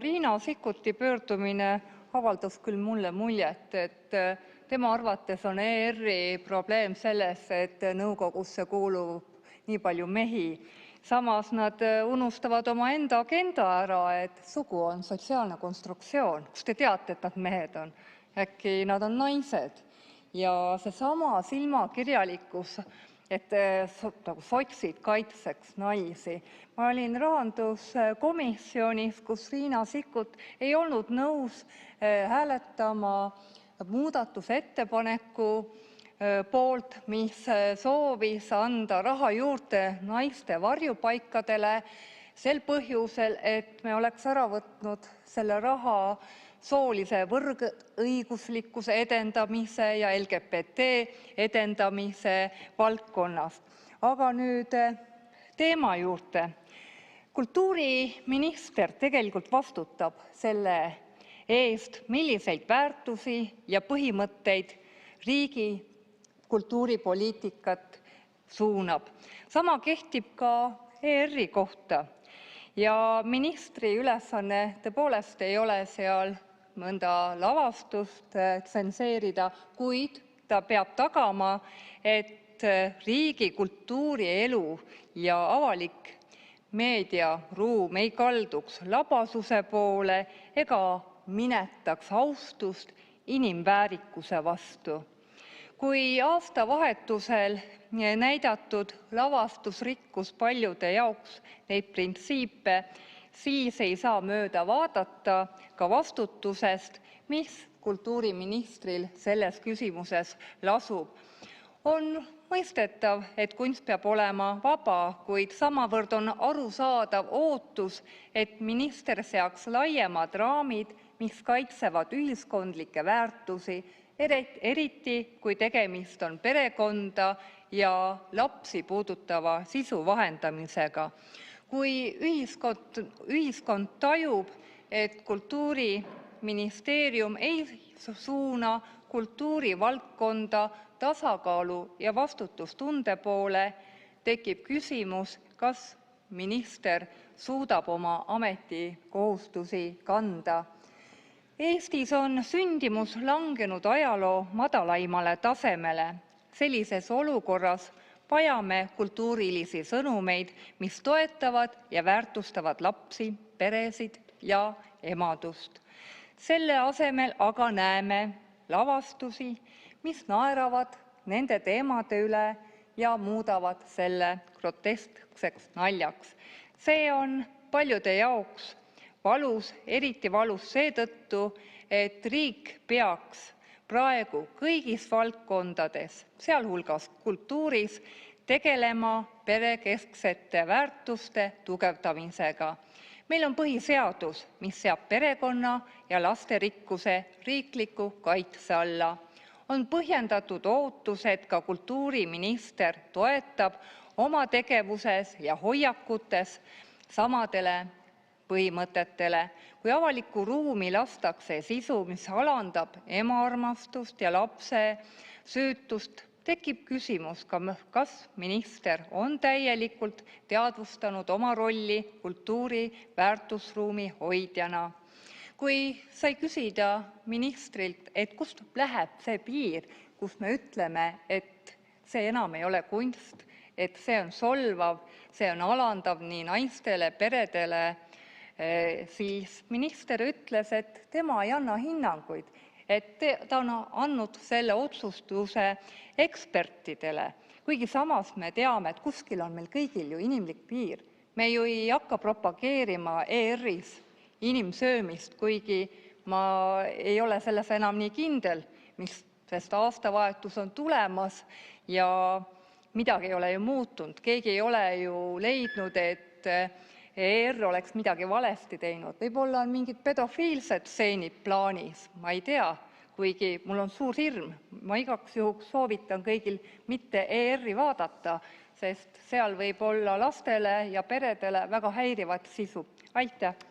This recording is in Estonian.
Riina Sikkuti pöördumine avaldas küll mulle muljet, et tema arvates on ERR-i probleem selles, et nõukogusse kuulub nii palju mehi. Samas nad unustavad omaenda agenda ära, et sugu on sotsiaalne konstruktsioon. Kust te teate, et nad mehed on? Äkki nad on naised? Ja seesama silmakirjalikkus, et sotsid kaitseks naisi. Ma olin rahanduskomisjonis, kus Riina Sikkut ei olnud nõus hääletama muudatusettepaneku poolt, mis soovis anda raha juurde naiste varjupaikadele sel põhjusel, et me oleks ära võtnud selle raha soolise võrdõiguslikkuse edendamise ja LGBT edendamise valdkonnast. Aga nüüd teema juurde. Kultuuriminister tegelikult vastutab selle eest, milliseid väärtusi ja põhimõtteid riigi kultuuripoliitikat suunab. Sama kehtib ka ERR-i kohta. Ja ministri ülesanne tõepoolest ei ole seal mõnda lavastust tsenseerida, kuid ta peab tagama, et riigi kultuurielu ja avalik meediaruum ei kalduks labasuse poole ega minetaks austust inimväärikuse vastu. Kui aastavahetusel näidatud lavastus rikkus paljude jaoks neid printsiipe, siis ei saa mööda vaadata ka vastutusest, mis kultuuriministril selles küsimuses lasub. On mõistetav, et kunst peab olema vaba, kuid samavõrd on arusaadav ootus, et minister seaks laiemad raamid, mis kaitsevad ühiskondlikke väärtusi, eriti kui tegemist on perekonda ja lapsi puudutava sisu vahendamisega. Kui ühiskond tajub, et Kultuuriministeerium ei suuna kultuurivaldkonda tasakaalu ja vastutustunde poole, tekib küsimus, kas minister suudab oma ametikohustusi kanda. Eestis on sündimus langenud ajaloo madalaimale tasemele. Sellises olukorras vajame kultuurilisi sõnumeid, mis toetavad ja väärtustavad lapsi, peresid ja emadust. Selle asemel aga näeme lavastusi, mis naeravad nende teemade üle ja muudavad selle groteskseks naljaks. See on paljude jaoks valus, eriti valus seetõttu, et riik peaks praegu kõigis valdkondades, sealhulgas kultuuris, tegelema perekesksete väärtuste tugevdamisega. Meil on põhiseadus, mis seab perekonna ja lasterikkuse riikliku kaitse alla. On põhjendatud ootus, et ka kultuuriminister toetab oma tegevuses ja hoiakutes samadele põhimõtetele. Kui avalikku ruumi lastakse sisu, mis alandab emaarmastust ja lapse süütust, tekib küsimus, kas minister on täielikult teadvustanud oma rolli kultuuri väärtusruumi hoidjana. Kui sai küsida ministrilt, et kust läheb see piir, kus me ütleme, et see enam ei ole kunst, et see on solvav, see on alandav nii naistele, peredele, siis minister ütles, et tema ei anna hinnanguid, et ta on andnud selle otsustuse ekspertidele. Kuigi samas me teame, et kuskil on meil kõigil ju inimlik piir. Me ju ei hakka propageerima ERR-is inimsöömist, kuigi ma ei ole selles enam nii kindel, sest aastavahetus on tulemas ja midagi ei ole ju muutunud. Keegi ei ole ju leidnud, et ERR oleks midagi valesti teinud. Võib-olla on mingid pedofiilsed stseenid plaanis, ma ei tea, kuigi mul on suur hirm. Ma igaks juhuks soovitan kõigil mitte ERR-i vaadata, sest seal võib olla lastele ja peredele väga häirivat sisu. Aitäh!